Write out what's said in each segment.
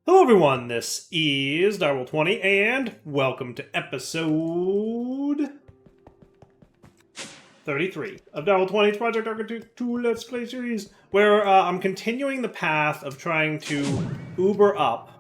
Hello everyone, this is Direwolf20 and welcome to episode 33 of Direwolf20's Project Architect 2 Let's Play series, where I'm continuing the path of trying to Uber up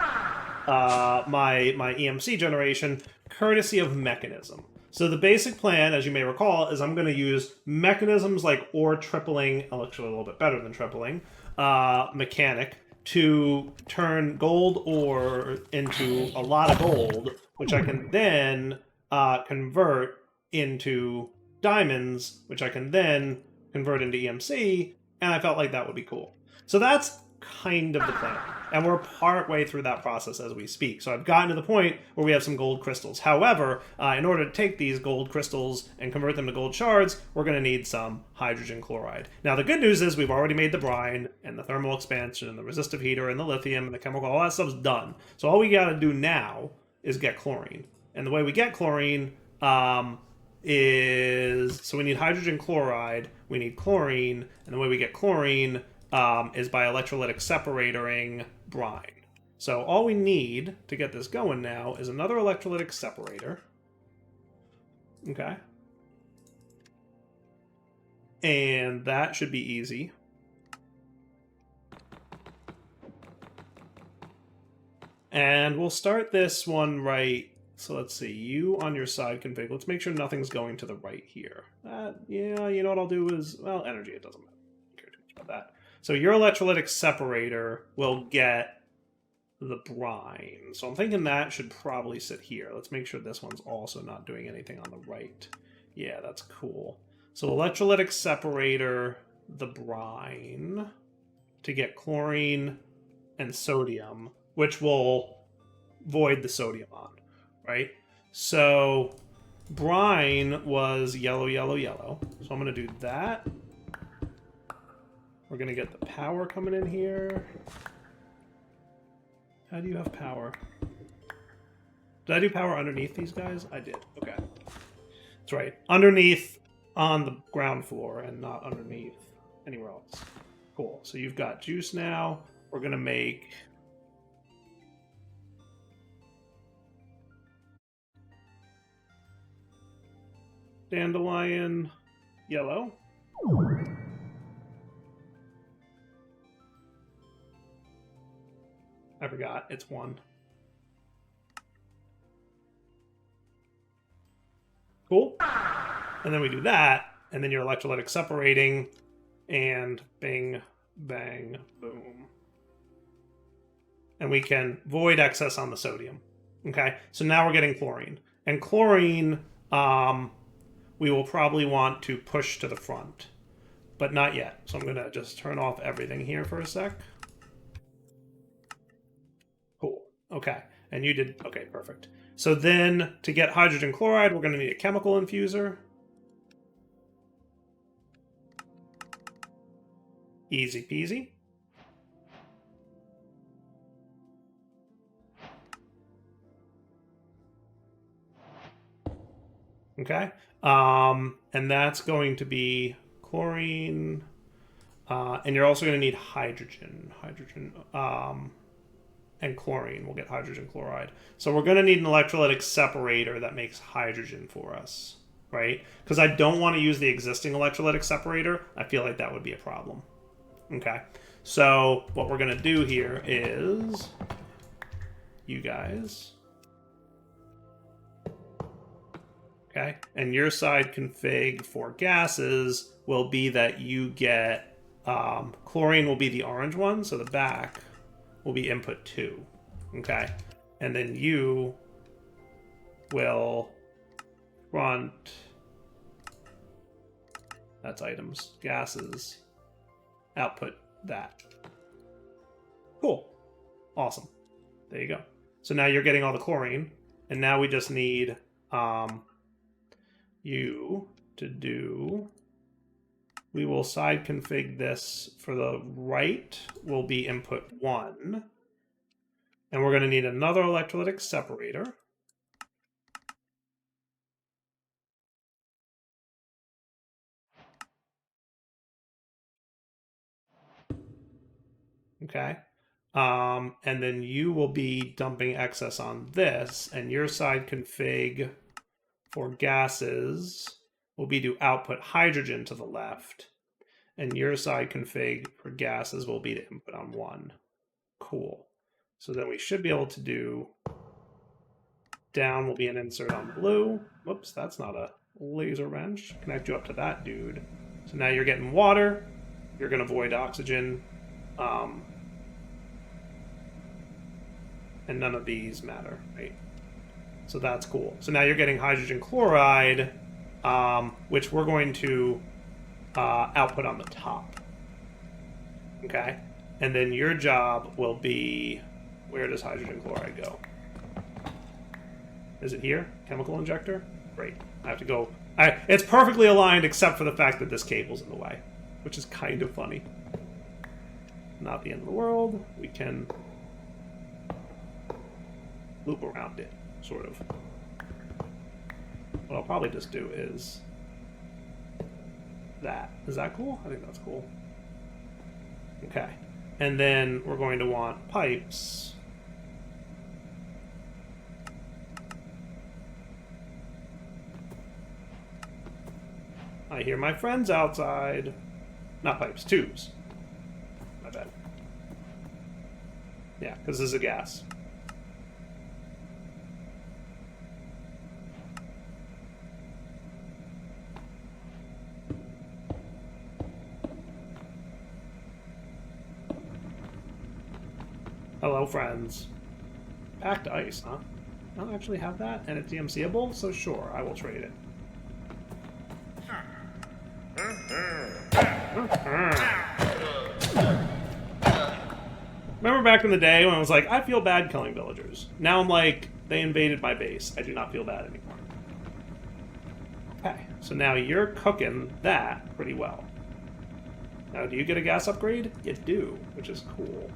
my EMC generation, courtesy of Mechanism. So the basic plan, as you may recall, is I'm going to use mechanisms like ore tripling, actually a little bit better than tripling, mechanic, to turn gold ore into a lot of gold, which I can then convert into diamonds, which I can then convert into EMC, and I felt like that would be cool. So that's kind of the plan. And we're part way through that process as we speak. So I've gotten to the point where we have some gold crystals. However, in order to take these gold crystals and convert them to gold shards, we're going to need some hydrogen chloride. Now, the good news is we've already made the brine and the thermal expansion and the resistive heater and the lithium and the chemical, all that stuff's done. So all we got to do now is get chlorine. And the way we get chlorine is, so we need hydrogen chloride, we need chlorine, and the way we get chlorine is by electrolytic separating brine. So all we need to get this going now is another electrolytic separator. Okay. And that should be easy. And we'll start this one right. So let's see, you on your side config. Let's make sure nothing's going to the right here. Yeah, you know what I'll do is, well, energy, it doesn't matter. I don't care too much about that. So your electrolytic separator will get the brine. So I'm thinking that should probably sit here. Let's make sure this one's also not doing anything on the right. Yeah, that's cool. So electrolytic separator, the brine, to get chlorine and sodium, which will void the sodium on, right? So brine was yellow, yellow, yellow. So I'm going to do that. We're going to get the power coming in here. How do you have power? Did I do power underneath these guys? I did. Okay. That's right. Underneath on the ground floor and not underneath anywhere else. Cool. So you've got juice now. We're going to make dandelion yellow. I forgot. It's one. Cool. And then we do that, and then your electrolytic separating, and bing, bang, boom. And we can void excess on the sodium. Okay, so now we're getting chlorine. And chlorine, we will probably want to push to the front, but not yet. So I'm going to just turn off everything here for a sec. Cool. Okay. And you did, okay, perfect. So then to get hydrogen chloride, we're going to need a chemical infuser. Easy peasy. Okay. And that's going to be chlorine. And you're also going to need hydrogen. And chlorine. We'll get hydrogen chloride. So we're going to need an electrolytic separator that makes hydrogen for us, right? Because I don't want to use the existing electrolytic separator. I feel like that would be a problem. Okay. So what we're going to do here is, you guys, okay, and your side config for gases will be that you get chlorine will be the orange one, so the back will be input 2, okay? And then you will front, that's items, gases, output that. Cool. Awesome. There you go. So now you're getting all the chlorine, and now we just need you to do, we will side config this for the right will be input 1. And we're going to need another electrolytic separator. Okay. And then you will be dumping excess on this, and your side config for gases will be to output hydrogen to the left, and your side config for gases will be to input on 1. Cool. So then we should be able to do down will be an insert on blue. Whoops, that's not a laser wrench. Connect you up to that dude. So now you're getting water. You're going to void oxygen. And none of these matter, right? So that's cool. So now you're getting hydrogen chloride, which we're going to output on the top. Okay? And then your job will be, where does hydrogen chloride go? Is it here? Chemical injector? Great. I have to go. It's perfectly aligned except for the fact that this cable's in the way, which is kind of funny. Not the end of the world. We can loop around it, sort of. What I'll probably just do is that. Is that cool? I think that's cool. Okay. And then we're going to want pipes. I hear my friends outside. Not pipes, tubes. My bad. Yeah, because this is a gas. Hello, friends. Packed ice, huh? I don't actually have that, and it's DMCable, so sure, I will trade it. Remember back in the day when I was like, I feel bad killing villagers. Now I'm like, they invaded my base. I do not feel bad anymore. Okay, so now you're cooking that pretty well. Now, do you get a gas upgrade? You do, which is cool.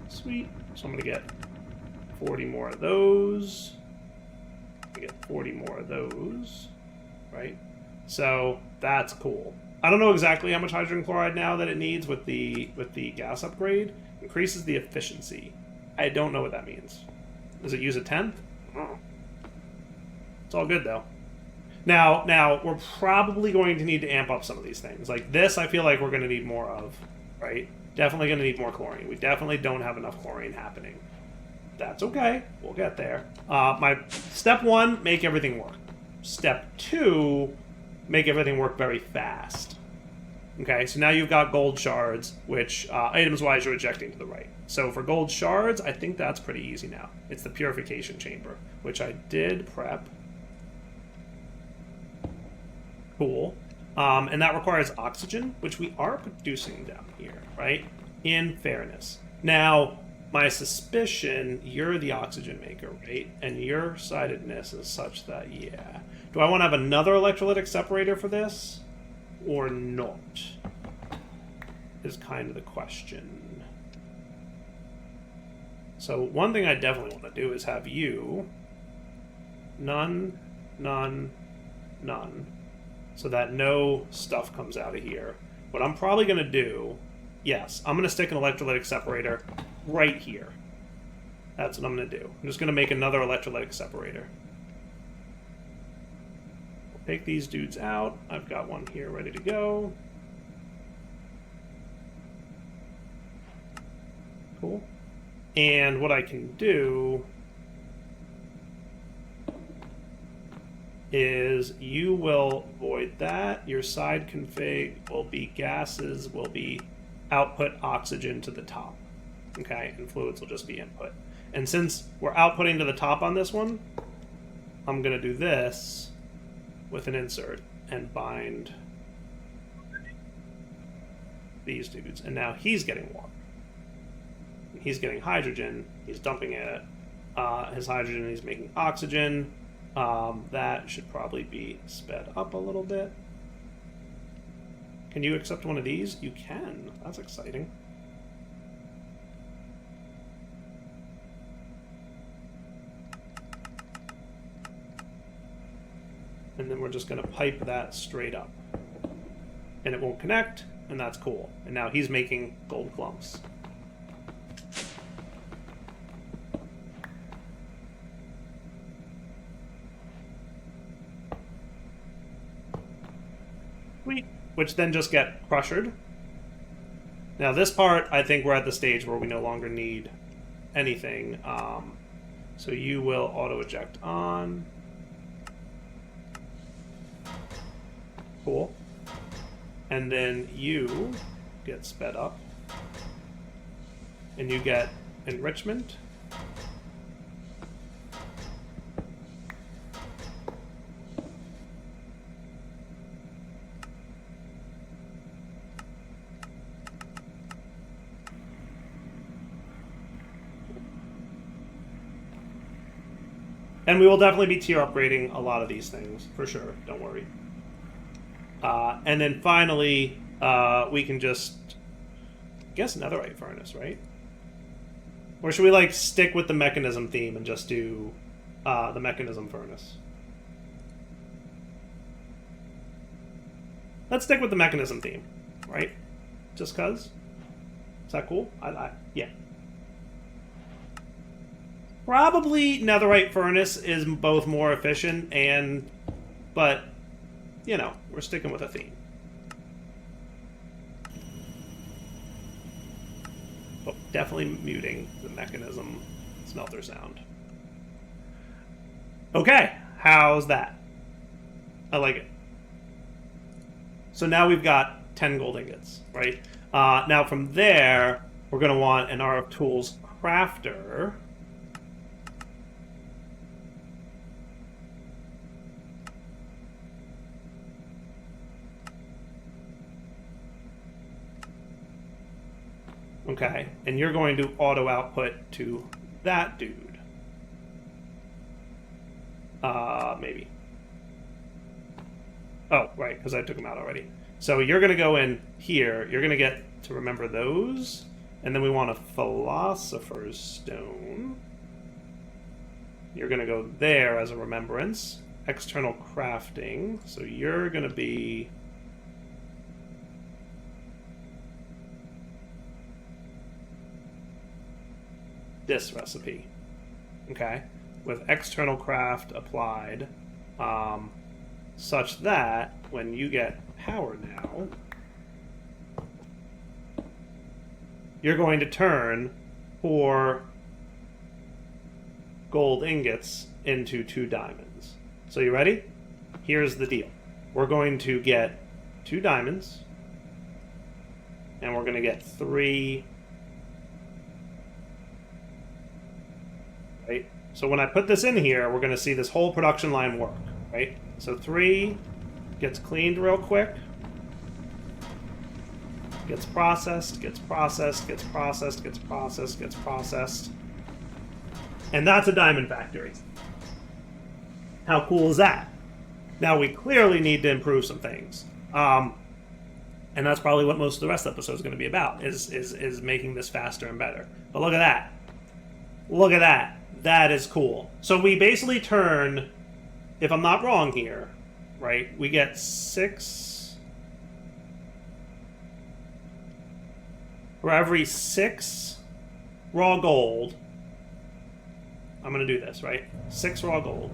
Sweet. So I'm going to get 40 more of those. I get 40 more of those, right? So that's cool. I don't know exactly how much hydrogen chloride now that it needs with the gas upgrade. Increases the efficiency. I don't know what that means. Does it use a 10th? Oh. It's all good though. Now we're probably going to need to amp up some of these things. Like this, I feel like we're going to need more of, right? Definitely going to need more chlorine. We definitely don't have enough chlorine happening. That's okay. We'll get there. My step 1, make everything work. Step 2, make everything work very fast. Okay, so now you've got gold shards, which items-wise you're ejecting to the right. So for gold shards, I think that's pretty easy now. It's the purification chamber, which I did prep. Cool. And that requires oxygen, which we are producing down here, right? In fairness. Now, my suspicion, you're the oxygen maker, right? And your sidedness is such that, yeah. Do I want to have another electrolytic separator for this? Or not? Is kind of the question. So one thing I definitely want to do is have you none, none, none. So that no stuff comes out of here. What I'm probably going to do, yes, I'm going to stick an electrolytic separator right here. That's what I'm going to do. I'm just going to make another electrolytic separator. Take these dudes out. I've got one here ready to go. Cool. And what I can do is you will void that. Your side config will be gases, will be output oxygen to the top. Okay, and fluids will just be input. And since we're outputting to the top on this one, I'm going to do this with an insert and bind these dudes. And now he's getting water. He's getting hydrogen. He's dumping it. His hydrogen, he's making oxygen. That should probably be sped up a little bit. Can you accept one of these? You can. That's exciting. And then we're just going to pipe that straight up. And it won't connect, and that's cool. And now he's making gold clumps. which then just get crushed. Now this part, I think we're at the stage where we no longer need anything. So you will auto-eject on. Cool. And then you get sped up. And you get enrichment. And we will definitely be tier upgrading a lot of these things, for sure. Don't worry. And then finally, we can just, I guess, netherite furnace, right? Or should we, like, stick with the mechanism theme and just do the mechanism furnace? Let's stick with the mechanism theme, right? Just cause? Is that cool? Yeah. Probably netherite furnace is both more efficient and, but, you know, we're sticking with a theme. Oh, definitely muting the mechanism smelter sound. Okay, how's that? I like it. So now we've got 10 gold ingots, right? Now from there, we're going to want an RF Tools crafter. Okay, and you're going to auto output to that dude. Maybe. Oh, right, because I took him out already. So you're going to go in here. You're going to get to remember those. And then we want a Philosopher's Stone. You're going to go there as a remembrance. External crafting. So you're going to be... this recipe, okay, with external craft applied, such that when you get power now, you're going to turn 4 gold ingots into 2 diamonds. So you ready? Here's the deal. We're going to get 2 diamonds, and we're going to get 3. Right? So when I put this in here, we're going to see this whole production line work, right? So 3 gets cleaned real quick, gets processed, gets processed, gets processed, gets processed, gets processed. And that's a diamond factory. How cool is that? Now we clearly need to improve some things. And that's probably what most of the rest of the episode is going to be about, is making this faster and better. But look at that. Look at that. That is cool. So we basically turn, if I'm not wrong here, right, we get 6... for every 6 raw gold, I'm going to do this, right? 6 raw gold.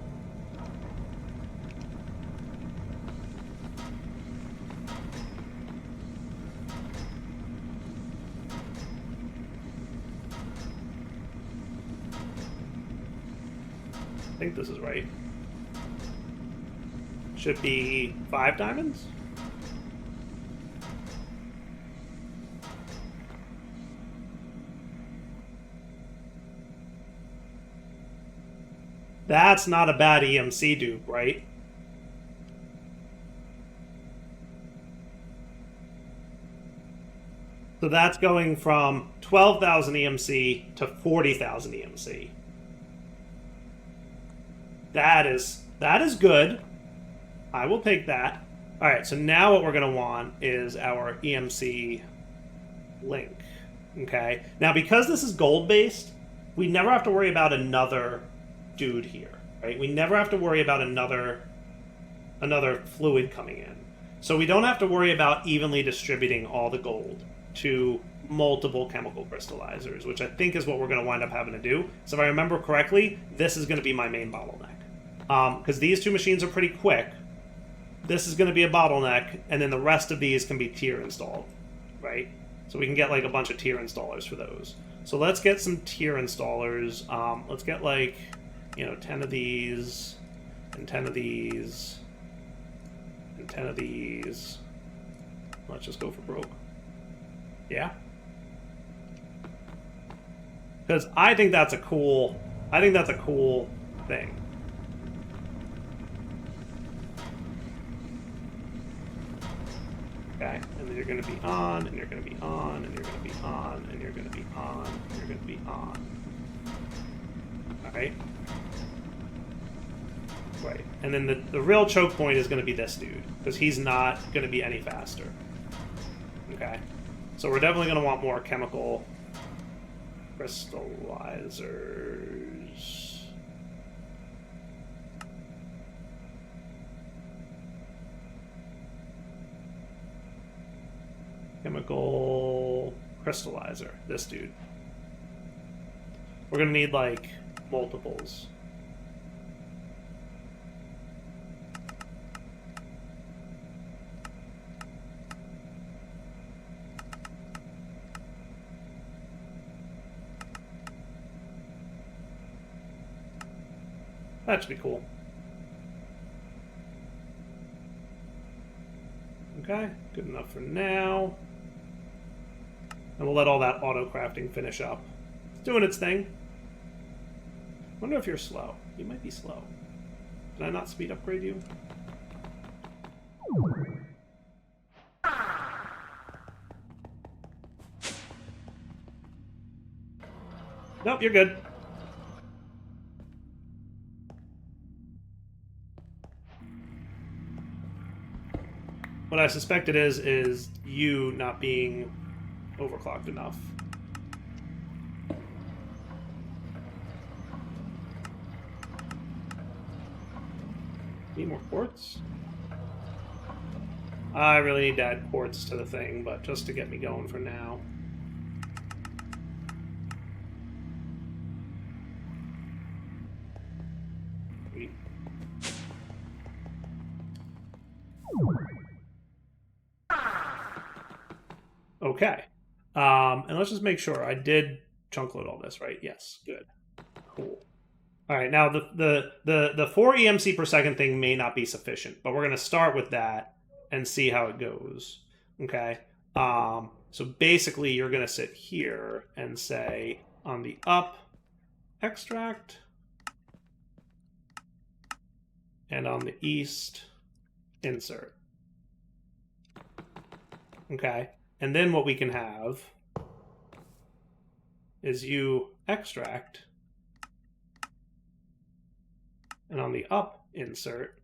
I think this is right. Should be 5 diamonds? That's not a bad EMC dupe, right? So that's going from 12,000 EMC to 40,000 EMC. That is good. I will take that. All right, so now what we're going to want is our EMC link. Okay. Now, because this is gold-based, we never have to worry about another dude here, right? We never have to worry about another fluid coming in. So we don't have to worry about evenly distributing all the gold to multiple chemical crystallizers, which I think is what we're going to wind up having to do. So if I remember correctly, this is going to be my main bottleneck. Because these 2 machines are pretty quick, this is going to be a bottleneck, and then the rest of these can be tier installed, right? So we can get like a bunch of tier installers for those. So let's get some tier installers. Let's get like, 10 of these, and 10 of these, and 10 of these. Let's just go for broke. Yeah? Because I think that's a cool thing. Okay, and then you're going to be on, and you're going to be on, and you're going to be on, and you're going to be on, and you're going to be on. Alright? Right. And then the real choke point is going to be this dude, because he's not going to be any faster. Okay? So we're definitely going to want more chemical crystallizers. Chemical crystallizer, this dude. We're gonna need like multiples. That should be cool. Okay, good enough for now. And we'll let all that auto-crafting finish up. It's doing its thing. I wonder if you're slow. You might be slow. Did I not speed upgrade you? Nope, you're good. What I suspect it is you not being overclocked enough. Need more quartz? I really need to add quartz to the thing, but just to get me going for now. Sweet. Okay. And let's just make sure I did chunk load all this, right? Yes, good. Cool. All right, now the 4 EMC per second thing may not be sufficient, but we're going to start with that and see how it goes. Okay. So basically you're going to sit here and say on the up, extract, and on the east, insert. Okay. And then what we can have is you extract, and on the up, insert.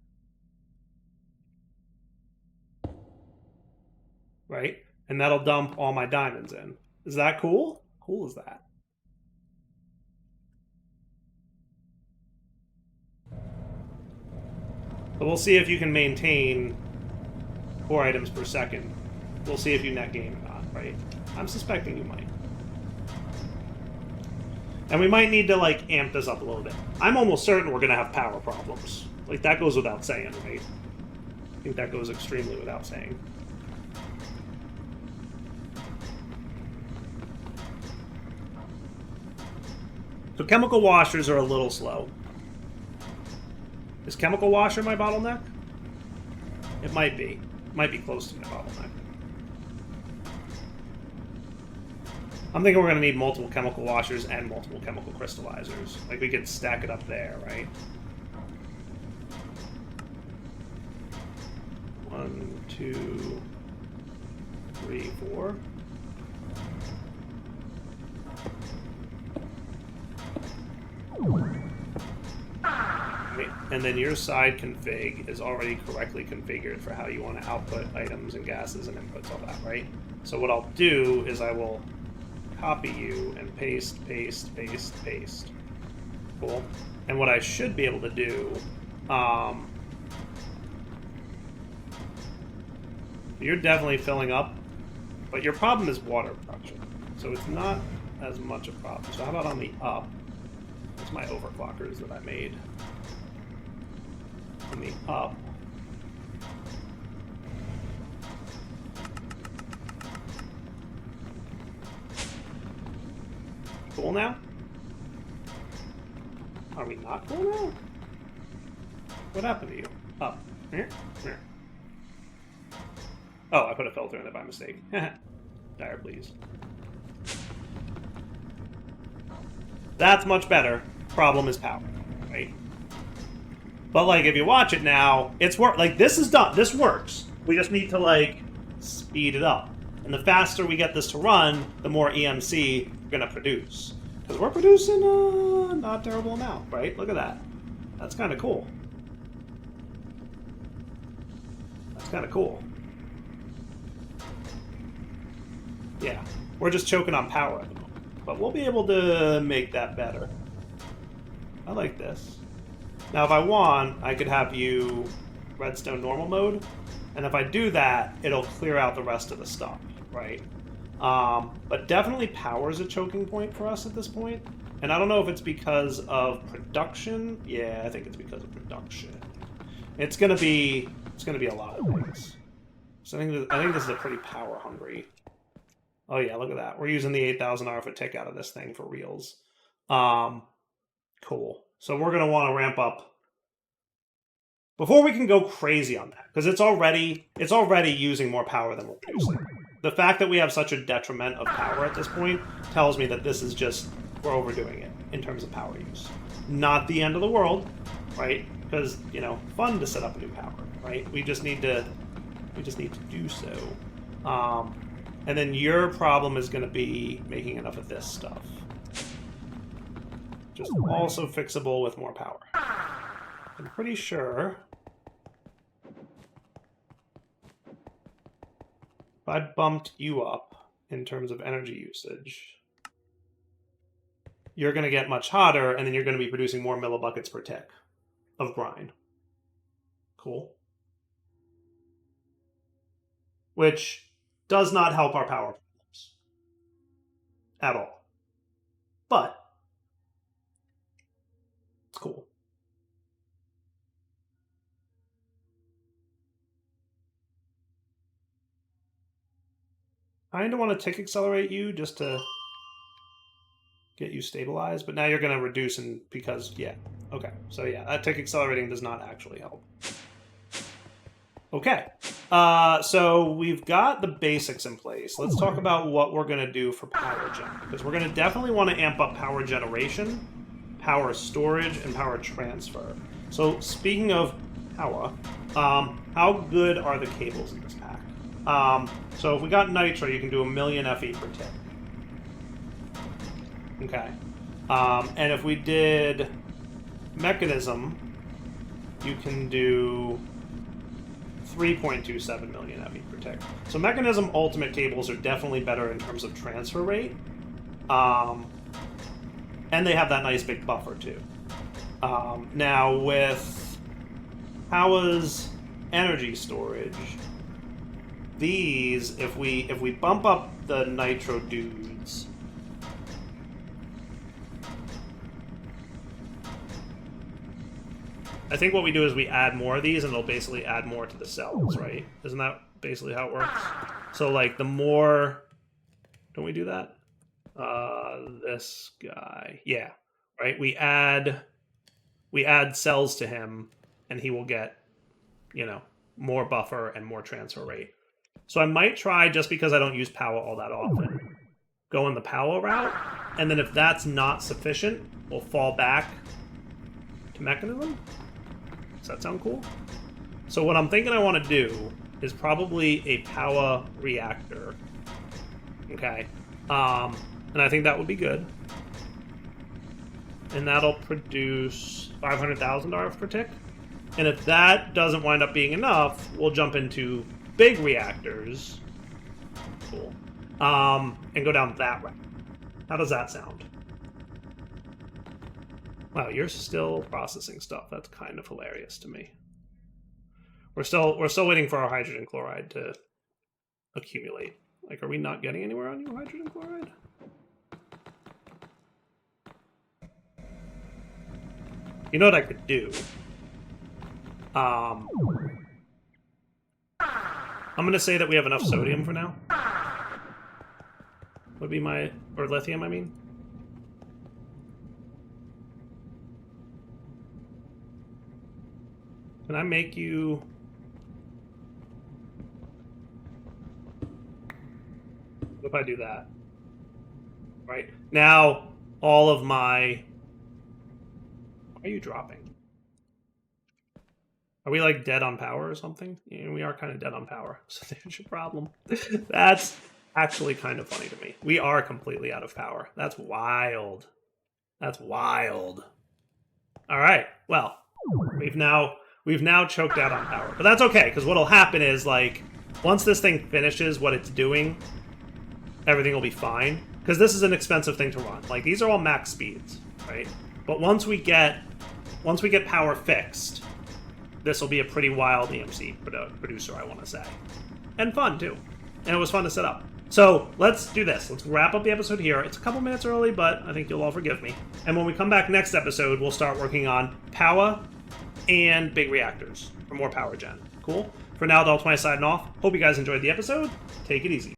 Right? And that'll dump all my diamonds in. Is that cool? How cool is that? But we'll see if you can maintain 4 items per second. We'll see if you net gain or not, right? I'm suspecting you might. And we might need to, like, amp this up a little bit. I'm almost certain we're going to have power problems. Like, that goes without saying, right? I think that goes extremely without saying. So chemical washers are a little slow. Is chemical washer my bottleneck? It might be. It might be close to my bottleneck. I'm thinking we're going to need multiple chemical washers and multiple chemical crystallizers. Like, we could stack it up there, right? 1, 2, 3, 4. Right. And then your side config is already correctly configured for how you want to output items and gases and inputs, all that, right? So what I'll do is I will copy you and paste, paste, paste, paste. Cool. And what I should be able to do, you're definitely filling up, but your problem is water production. So it's not as much a problem. So how about on the up? That's my overclockers that I made. On the up, Cool now? Are we not cool now? What happened to you? Up. Here? Here. Oh, I put a filter in there by mistake. Dire, please. That's much better. Problem is power, right? But, like, if you watch it now, it's like, this is done. This works. We just need to, like, speed it up. And the faster we get this to run, the more EMC we're going to produce. Because we're producing a not terrible amount, right? Look at that. That's kind of cool. That's kind of cool. Yeah, we're just choking on power at the moment. But we'll be able to make that better. I like this. Now, if I want, I could have you redstone normal mode. And if I do that, it'll clear out the rest of the stuff, right? But definitely power is a choking point for us at this point. And I don't know if it's because of production. Yeah, I think it's because of production. It's gonna be a lot of things. So I think this is a pretty power hungry. Oh yeah, look at that. We're using the 8,000 RF tick out of this thing for reals. Cool. So we're gonna want to ramp up before we can go crazy on that, because it's already using more power than we're producing. The fact that we have such a detriment of power at this point tells me that this is just, we're overdoing it in terms of power use. Not the end of the world, right? Because, you know, fun to set up a new power, right? We just need to do so. And then your problem is going to be making enough of this stuff. Just also fixable with more power. I'm pretty sure if I bumped you up in terms of energy usage, you're going to get much hotter, and then you're going to be producing more millibuckets per tick of brine. Cool. Which does not help our power problems at all. But it's cool. I kind of want to tick accelerate you just to get you stabilized, but now you're going to reduce because, yeah. Okay, so yeah, that tick accelerating does not actually help. Okay, so we've got the basics in place. Let's talk about what we're going to do for power gen, because we're going to definitely want to amp up power generation, power storage, and power transfer. So speaking of power, how good are the cables in this pack? So if we got nitro, you can do 1,000,000 FE per tick. Okay. And if we did Mekanism, you can do 3.27 million FE per tick. So Mekanism ultimate cables are definitely better in terms of transfer rate. And they have that nice big buffer too. Now with Powah's energy storage, these, if we bump up the nitro dudes, I think what we do is we add more of these, and it'll basically add more to the cells, right? Isn't that basically how it works? So, like, the more... Don't we do that? This guy. Yeah, right? We add cells to him, and he will get, you know, more buffer and more transfer rate. So I might try, just because I don't use Powah all that often, go in the Powah route, and then if that's not sufficient, we'll fall back to Mekanism. Does that sound cool? So what I'm thinking I want to do is probably a Powah reactor. Okay. And I think that would be good. And that'll produce 500,000 RF per tick. And if that doesn't wind up being enough, we'll jump into big reactors. Cool. And go down that route. How does that sound? Wow, you're still processing stuff. That's kind of hilarious to me. We're still waiting for our hydrogen chloride to accumulate. Like, are we not getting anywhere on your hydrogen chloride? You know what I could do? I'm gonna say that we have enough sodium for now. Would be my, or lithium, I mean. Can I make you... What if I do that? Right. Now, all of my... Why are you dropping? Are we, like, dead on power or something? Yeah, we are kind of dead on power. So there's your problem. That's actually kind of funny to me. We are completely out of power. That's wild. That's wild. All right. Well, we've now choked out on power. But that's okay, because what'll happen is, like, once this thing finishes what it's doing, everything will be fine. Because this is an expensive thing to run. Like, these are all max speeds, right? But once we get power fixed, this will be a pretty wild EMC producer, I want to say. And fun, too. And it was fun to set up. So, let's do this. Let's wrap up the episode here. It's a couple minutes early, but I think you'll all forgive me. And when we come back next episode, we'll start working on Powah and big reactors for more power gen. Cool? For now, Adult20 signing off. Hope you guys enjoyed the episode. Take it easy.